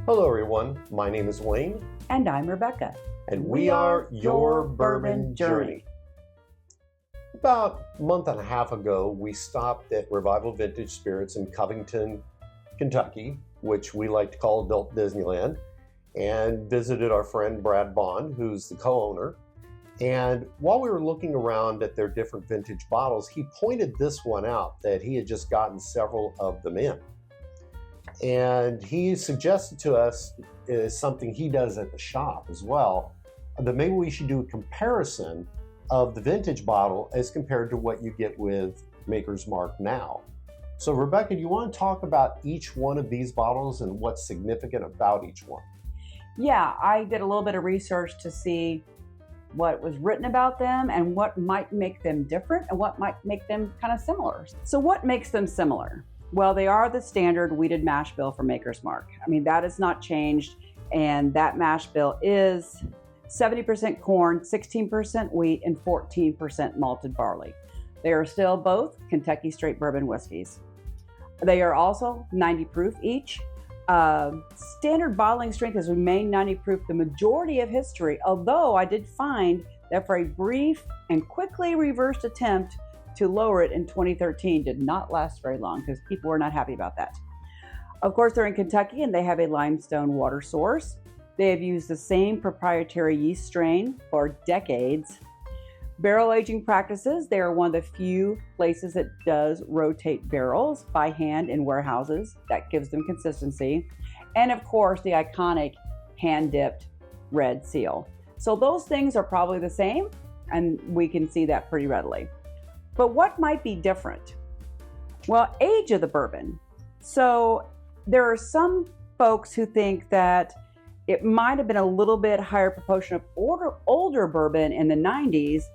Hello everyone, my name is Wayne. And I'm Rebecca. And we are your Bourbon Journey. About a month and a half ago, we stopped at Revival Vintage Spirits in Covington, Kentucky, which we like to call Adult Disneyland, and visited our friend Brad Bond, who's the co-owner. And while we were looking around at their different vintage bottles, he pointed this one out that he had just gotten several of them in. And he suggested to us is something he does at the shop as well, that maybe we should do a comparison of the vintage bottle as compared to what you get with Maker's Mark now. So Rebecca, do you want to talk about each one of these bottles and what's significant about each one? Yeah, I did a little bit of research to see what was written about them and what might make them different and what might make them kind of similar. So what makes them similar? Well, they are the standard wheated mash bill for Maker's Mark. I mean, that has not changed, and that mash bill is 70% corn, 16% wheat, and 14% malted barley. They are still both Kentucky straight bourbon whiskeys. They are also 90 proof each. Standard bottling strength has remained 90 proof the majority of history, although I did find that for a brief and quickly reversed attempt to lower it in 2013 did not last very long because people were not happy about that. Of course, they're in Kentucky and they have a limestone water source. They have used the same proprietary yeast strain for decades. Barrel aging practices, they are one of the few places that does rotate barrels by hand in warehouses. That gives them consistency. And of course, the iconic hand-dipped red seal. So those things are probably the same, and we can see that pretty readily. But what might be different? Well, age of the bourbon. So there are some folks who think that it might have been a little bit higher proportion of older bourbon in the 90s,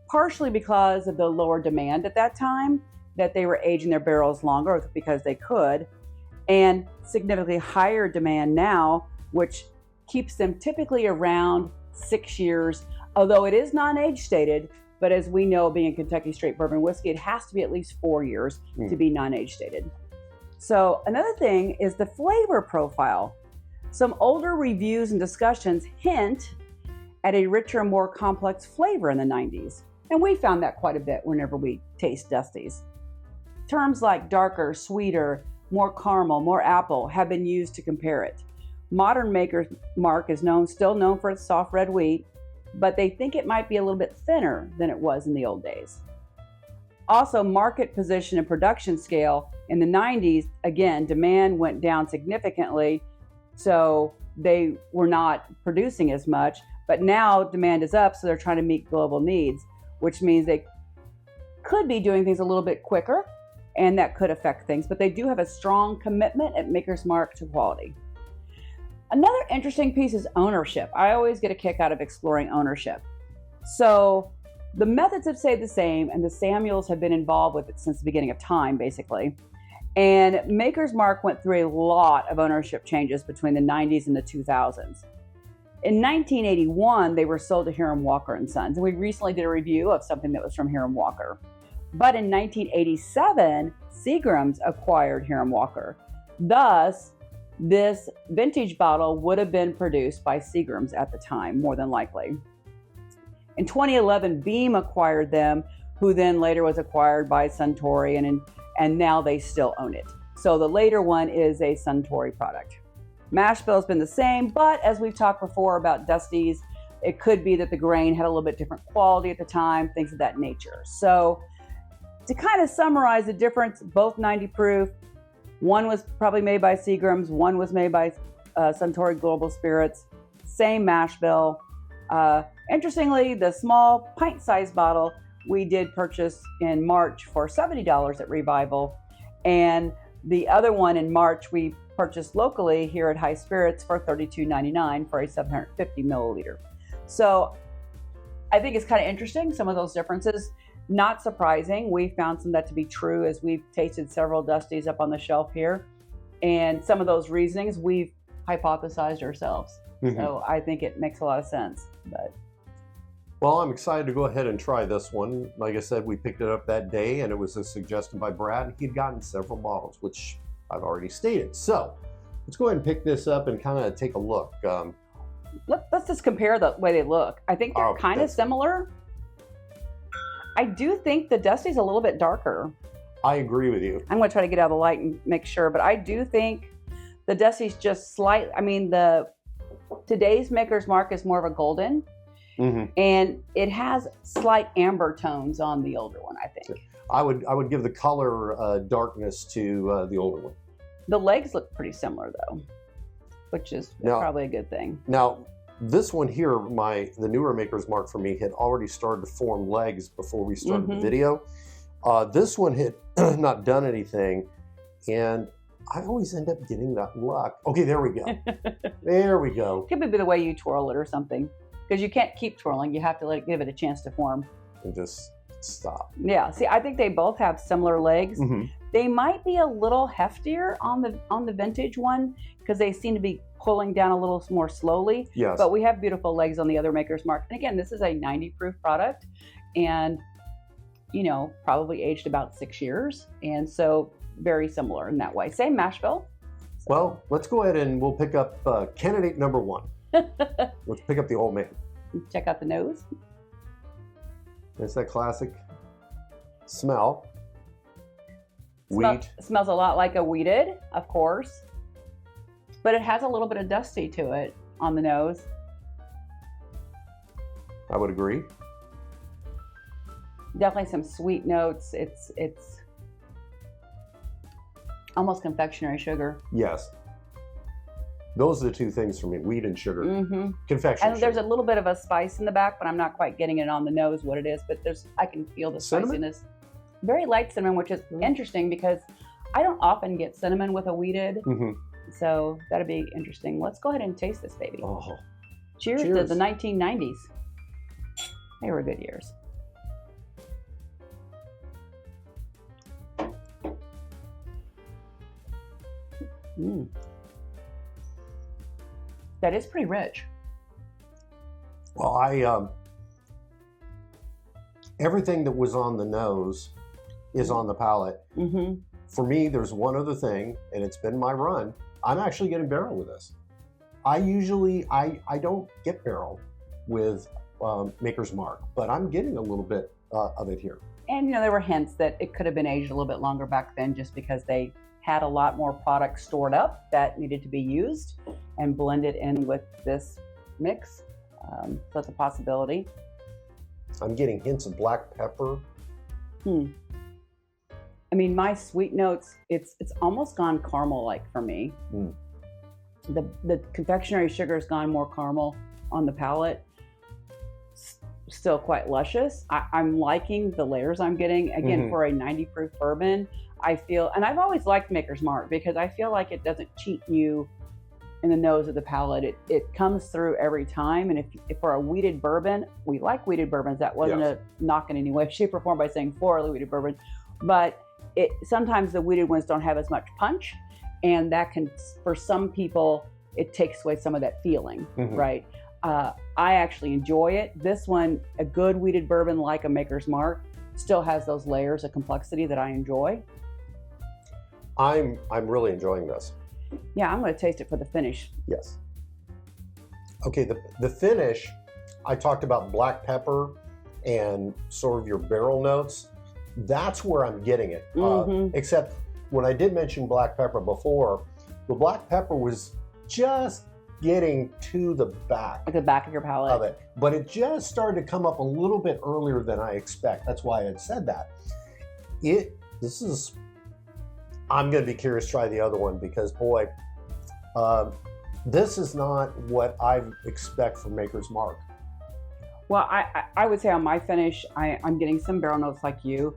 partially because of the lower demand at that time, that they were aging their barrels longer because they could, and significantly higher demand now, which keeps them typically around 6 years, although it is non-age stated. But as we know, being a Kentucky straight bourbon whiskey, it has to be at least 4 years to be non-age stated. So another thing is the flavor profile. Some older reviews and discussions hint at a richer and more complex flavor in the 90s. And we found that quite a bit whenever we taste Dusties. Terms like darker, sweeter, more caramel, more apple have been used to compare it. Modern Maker's Mark is still known for its soft red wheat, but they think it might be a little bit thinner than it was in the old days. Also, market position and production scale in the 90s, again, demand went down significantly, so they were not producing as much, but now demand is up, so they're trying to meet global needs, which means they could be doing things a little bit quicker, and that could affect things, but they do have a strong commitment at Maker's Mark to quality. Another interesting piece is ownership. I always get a kick out of exploring ownership. So the methods have stayed the same, and the Samuels have been involved with it since the beginning of time, basically. And Maker's Mark went through a lot of ownership changes between the 90s and the 2000s. In 1981, they were sold to Hiram Walker & Sons, and we recently did a review of something that was from Hiram Walker. But in 1987, Seagram's acquired Hiram Walker. Thus, this vintage bottle would have been produced by Seagram's at the time, more than likely. In 2011, Beam acquired them, who then later was acquired by Suntory, and now they still own it. So the later one is a Suntory product. Mash bill has been the same, but as we've talked before about Dusties, it could be that the grain had a little bit different quality at the time, things of that nature. So to kind of summarize the difference, both 90 proof, one was probably made by Seagram's, one was made by Suntory Global Spirits, same mash bill. Interestingly, the small pint-sized bottle we did purchase in March for $70 at Revival, and the other one in March we purchased locally here at High Spirits for $32.99 for a 750 milliliter. So I think it's kind of interesting, some of those differences. Not surprising. We found some of that to be true as we've tasted several Dusties up on the shelf here. And some of those reasonings we've hypothesized ourselves. So I think it makes a lot of sense. Well, I'm excited to go ahead and try this one. Like I said, we picked it up that day and it was a suggestion by Brad. He'd gotten several bottles, which I've already stated. So Let's go ahead and pick this up and kind of take a look. Let's just compare the way they look. I think they're kind of similar. I do think the Dusty's a little bit darker. I agree with you. I'm going to try to get out of the light and make sure, but I do think the Dusty's just slight. I mean, today's Maker's Mark is more of a golden, and it has slight amber tones on the older one, I think. I would give the color darkness to the older one. The legs look pretty similar though, which is probably a good thing. Now, this one here, the newer Maker's Mark for me, had already started to form legs before we started the video. This one had not done anything, and I always end up getting that luck. Okay, there we go. There we go. Could be the way you twirl it or something, because you can't keep twirling. You have to give it a chance to form. And just stop. Yeah. See, I think they both have similar legs. They might be a little heftier on the vintage one because they seem to be pulling down a little more slowly. Yes. But we have beautiful legs on the other Maker's Mark. And again, this is a 90 proof product, and probably aged about 6 years, and so very similar in that way. Same mash bill. So. Well, let's go ahead and we'll pick up candidate number 1. Let's pick up the old man. Check out the nose. It's that classic smell. Wheat. Smells a lot like a wheated, of course, but it has a little bit of dusty to it on the nose. I would agree. Definitely some sweet notes. It's almost confectionery sugar. Yes. Those are the two things for me, wheat and sugar. Confectionery. And there's a little bit of a spice in the back, but I'm not quite getting it on the nose what it is, but I can feel the spiciness. Very light cinnamon, which is interesting because I don't often get cinnamon with a wheated. So that'd be interesting. Let's go ahead and taste this baby. Oh. Cheers to the 1990s. They were good years. That is pretty rich. Well, everything that was on the nose is on the palate. For me, there's one other thing, and it's been my run. I'm actually getting barrel with this. I don't get barrel with Maker's Mark, but I'm getting a little bit of it here. And there were hints that it could have been aged a little bit longer back then, just because they had a lot more product stored up that needed to be used and blended in with this mix. So that's a possibility. I'm getting hints of black pepper. I mean, my sweet notes, it's almost gone caramel-like for me. The confectionery sugar's gone more caramel on the palate. Still quite luscious. I'm liking the layers I'm getting. Again, for a 90 proof bourbon, I feel, and I've always liked Maker's Mark because I feel like it doesn't cheat you in the nose of the palate. It comes through every time. And if for a wheated bourbon, we like wheated bourbons. That wasn't a knock in any way, shape, or form by saying for a wheated bourbon. But sometimes the wheated ones don't have as much punch. And that can, for some people, it takes away some of that feeling, right? I actually enjoy it. This one, a good wheated bourbon like a Maker's Mark, still has those layers of complexity that I enjoy. I'm really enjoying this. Yeah, I'm going to taste it for the finish. Yes. Okay, the finish, I talked about black pepper and sort of your barrel notes. That's where I'm getting it. Except when I did mention black pepper before, the black pepper was just getting to the back. Like the back of your palate. Of it. But it just started to come up a little bit earlier than I expect. That's why I had said that. I'm going to be curious to try the other one because, boy, this is not what I expect from Maker's Mark. Well, I would say on my finish, I'm getting some barrel notes like you.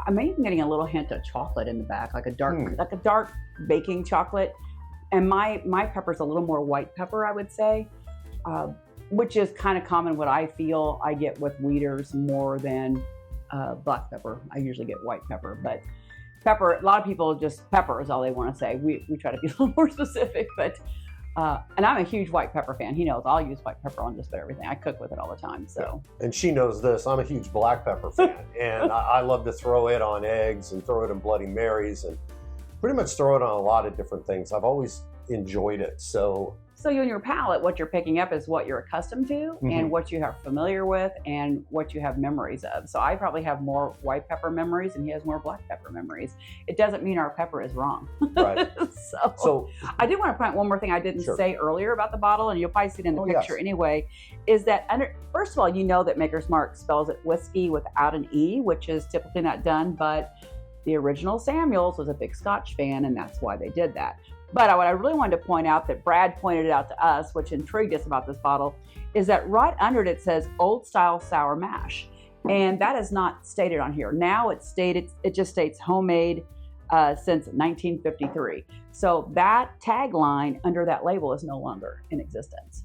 I'm even getting a little hint of chocolate in the back, like a dark baking chocolate. And my pepper's a little more white pepper, I would say, which is kind of common what I feel I get with wheaters more than black pepper. I usually get white pepper, but pepper, a lot of people just pepper is all they want to say. We try to be a little more specific, but and I'm a huge white pepper fan. He knows I'll use white pepper on just about everything. I cook with it all the time. So. And she knows this. I'm a huge black pepper fan, and I love to throw it on eggs and throw it in Bloody Marys and pretty much throw it on a lot of different things. I've always enjoyed it. So you and your palate, what you're picking up is what you're accustomed to and what you are familiar with and what you have memories of. So I probably have more white pepper memories and he has more black pepper memories. It doesn't mean our pepper is wrong. Right. So I do want to point one more thing I didn't say earlier about the bottle, and you'll probably see it in the picture anyway, is that first of all, you know that Maker's Mark spells it whiskey without an E, which is typically not done, but the original Samuels was a big Scotch fan, and that's why they did that. But what I really wanted to point out, that Brad pointed it out to us, which intrigued us about this bottle, is that right under it says Old Style Sour Mash. And that is not stated on here. Now it's stated, it just states homemade since 1953. So that tagline under that label is no longer in existence.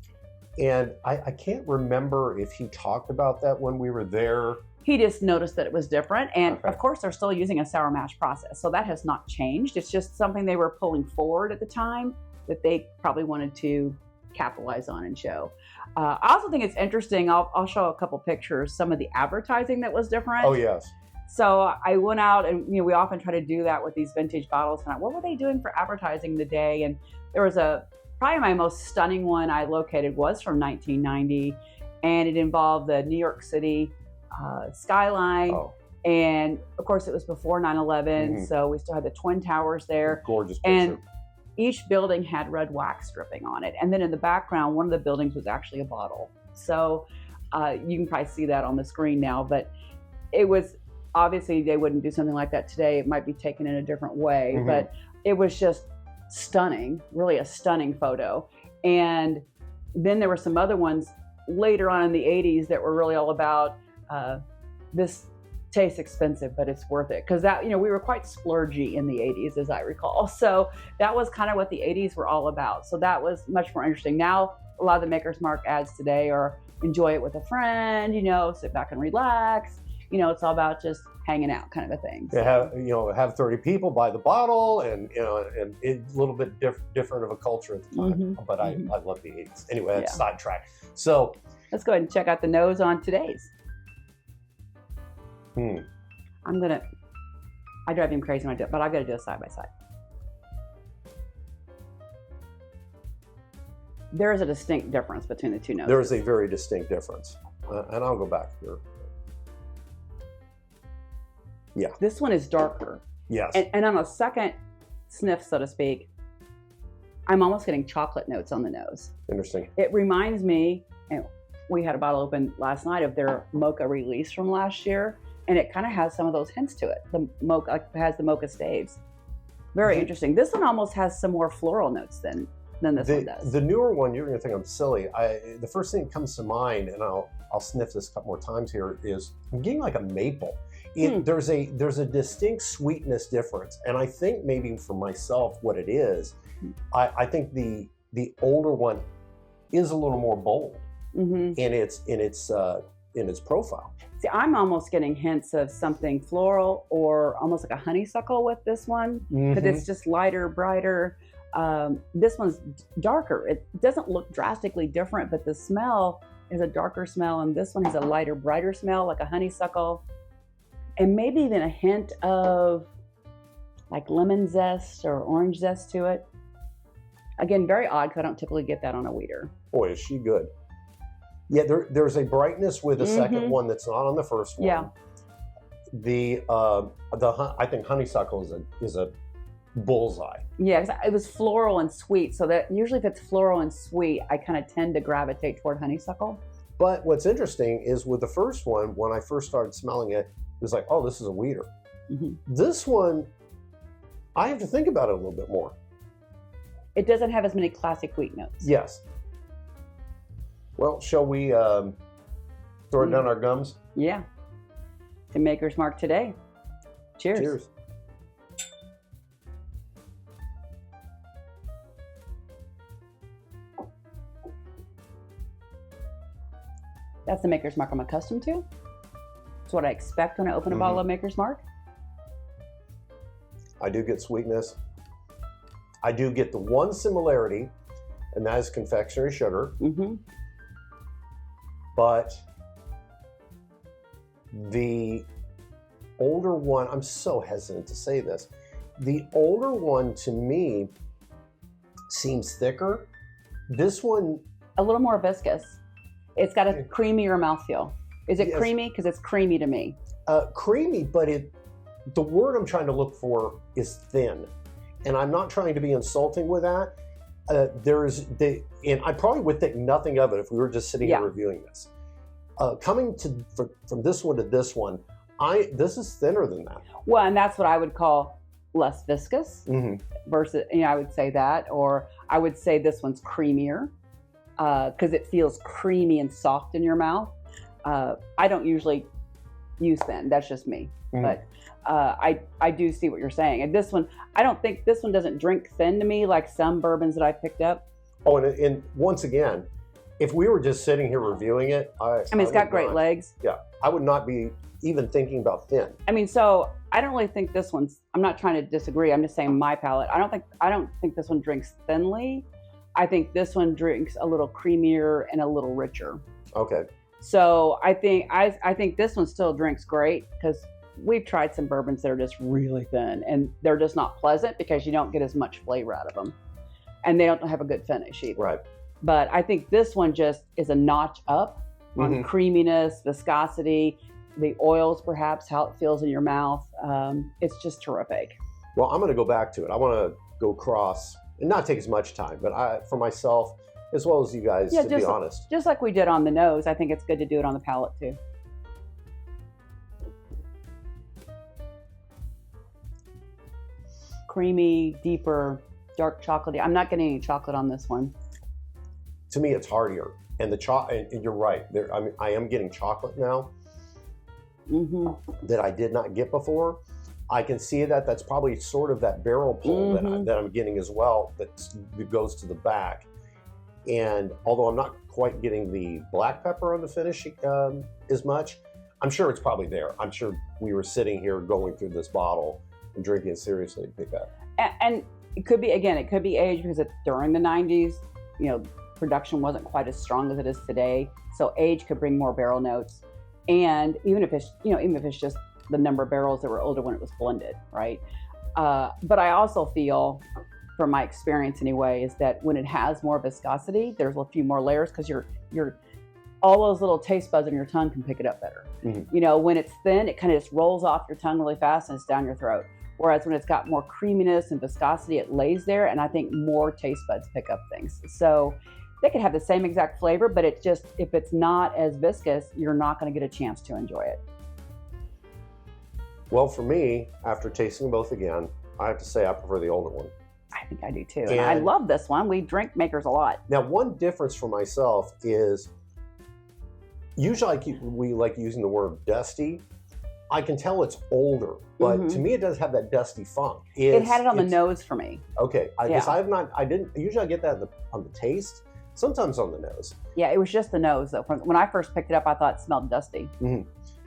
And I can't remember if he talked about that when we were there. He just noticed that it was different. And of course, they're still using a sour mash process. So that has not changed. It's just something they were pulling forward at the time that they probably wanted to capitalize on and show. I also think it's interesting. I'll show a couple pictures, some of the advertising that was different. Oh, yes. So I went out and, we often try to do that with these vintage bottles. And what were they doing for advertising today? And there was probably my most stunning one I located was from 1990. And it involved the New York City skyline. And of course it was before 9/11. So we still had the Twin Towers there. Gorgeous picture. And each building had red wax dripping on it. And then in the background, one of the buildings was actually a bottle. So you can probably see that on the screen now, but it was, obviously they wouldn't do something like that today. It might be taken in a different way, but it was just stunning, really a stunning photo. And then there were some other ones later on in the 80s that were really all about this tastes expensive, but it's worth it. Because that, we were quite splurgy in the 80s, as I recall. So that was kind of what the 80s were all about. So that was much more interesting. Now, a lot of the Maker's Mark ads today are enjoy it with a friend, sit back and relax. It's all about just hanging out kind of a thing. So. Have 30 people buy the bottle and it's a little bit different of a culture at the time. But I love the 80s. Anyway, that's sidetrack. So let's go ahead and check out the nose on today's. I drive him crazy when I do it, but I've got to do it side by side. There is a distinct difference between the two noses. There is a very distinct difference. And I'll go back here. Yeah. This one is darker. Yes. And on a second sniff, so to speak, I'm almost getting chocolate notes on the nose. Interesting. It reminds me, and we had a bottle open last night of their mocha release from last year. And it kind of has some of those hints to it. The mocha has the mocha staves. Very interesting. This one almost has some more floral notes than this one does. The newer one, you're going to think I'm silly. The first thing that comes to mind, and I'll sniff this a couple more times here, is I'm getting like a maple. There's a distinct sweetness difference, and I think maybe for myself, what it is, I think the older one is a little more bold in its profile. See, I'm almost getting hints of something floral or almost like a honeysuckle with this one, because it's just lighter, brighter. This one's darker. It doesn't look drastically different, but the smell is a darker smell, and this one has a lighter, brighter smell, like a honeysuckle, and maybe even a hint of like lemon zest or orange zest to it. Again, very odd, because I don't typically get that on a weeder. Boy, is she good. Yeah, there's a brightness with the second one that's not on the first one. Yeah. I think honeysuckle is a bullseye. Yeah, it was floral and sweet. So that usually if it's floral and sweet, I kind of tend to gravitate toward honeysuckle. But what's interesting is with the first one, when I first started smelling it, it was like, oh, this is a weeder. This one, I have to think about it a little bit more. It doesn't have as many classic wheat notes. Yes. Well, shall we throw it down our gums? Yeah. To Maker's Mark today. Cheers. Cheers. That's the Maker's Mark I'm accustomed to. It's what I expect when I open a bottle of Maker's Mark. I do get sweetness. I do get the one similarity, and that is confectionery sugar. But the older one, I'm so hesitant to say this, the older one to me seems thicker. This one, A little more viscous. It's got a creamier mouthfeel. Is it Yes. creamy? Because it's creamy to me. creamy, but the word I'm trying to look for is thin. And I'm not trying to be insulting with that. And I probably would think nothing of it if we were just sitting here reviewing this. Coming from this one to this one, this is thinner than that. Well, and that's what I would call less viscous versus, I would say that, or I would say this one's creamier because it feels creamy and soft in your mouth. I don't usually use thin. That's just me. But I do see what you're saying. And this one, I don't think this one doesn't drink thin to me like some bourbons that I picked up. Oh, and once again, if we were just sitting here reviewing it, it's got great legs. Yeah, I would not be even thinking about thin. So I don't really think this one's. I'm not trying to disagree. I'm just saying my palate. I don't think this one drinks thinly. I think this one drinks a little creamier and a little richer. Okay. So I think this one still drinks great because we've tried some bourbons that are just really thin and they're just not pleasant because you don't get as much flavor out of them, and they don't have a good finish either. Right. But I think this one just is a notch up on creaminess, viscosity, the oils, perhaps how it feels in your mouth. It's just terrific. Well, I'm going to go back to it. I want to go across and not take as much time, but for myself, as well as you guys, to be honest. Just like we did on the nose, I think it's good to do it on the palate too. Creamy, deeper, dark chocolatey. I'm not getting any chocolate on this one. To me, it's heartier. And and you're right. I am getting chocolate now that I did not get before. I can see that. That's probably sort of that barrel pull that I'm getting as well that goes to the back. And although I'm not quite getting the black pepper on the finish as much, I'm sure it's probably there. I'm sure we were sitting here going through this bottle and drinking it seriously to pick up. And it could be, again, it could be age because it's during the 90s, production wasn't quite as strong as it is today. So age could bring more barrel notes. And even if it's just the number of barrels that were older when it was blended, right? But I also feel, from my experience anyway, is that when it has more viscosity, there's a few more layers because you're all those little taste buds in your tongue can pick it up better. When it's thin, it kind of just rolls off your tongue really fast and it's down your throat. Whereas when it's got more creaminess and viscosity, it lays there, and I think more taste buds pick up things. So they could have the same exact flavor, but if it's not as viscous, you're not going to get a chance to enjoy it. Well, for me, after tasting both again, I have to say I prefer the older one. I think I do too. And I love this one. We drink makers a lot. Now, one difference for myself is usually we like using the word dusty. I can tell it's older, but to me, it does have that dusty funk. It had it on the nose for me. Okay, I didn't. Usually I get that on the taste, sometimes on the nose. Yeah, it was just the nose though. When I first picked it up, I thought it smelled dusty.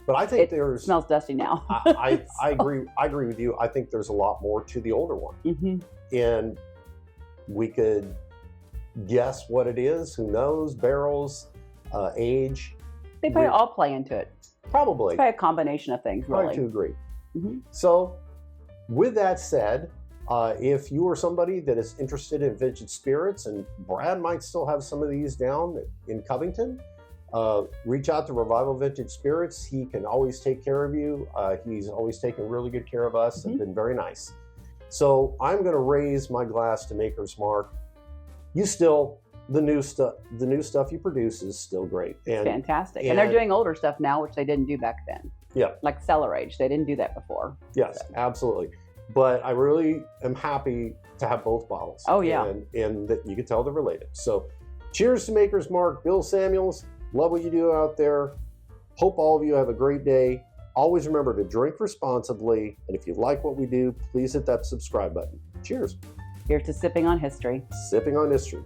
But I think it smells dusty now. I agree. I agree with you. I think there's a lot more to the older one, and we could guess what it is. Who knows? Barrels, age. They probably all play into it. Probably. It's probably a combination of things, really. Hard to agree. So, with that said, if you are somebody that is interested in vintage spirits, and Brad might still have some of these down in Covington, reach out to Revival Vintage Spirits. He can always take care of you. He's always taken really good care of us and been very nice. So I'm going to raise my glass to Maker's Mark. The new stuff you produce is still great. And fantastic. And they're doing older stuff now, which they didn't do back then. Yeah. Like cellar age. They didn't do that before. Yes, absolutely. But I really am happy to have both bottles. Oh, yeah. And that you can tell they're related. So cheers to Maker's Mark. Bill Samuels, love what you do out there. Hope all of you have a great day. Always remember to drink responsibly. And if you like what we do, please hit that subscribe button. Cheers. Here's to sipping on history. Sipping on history.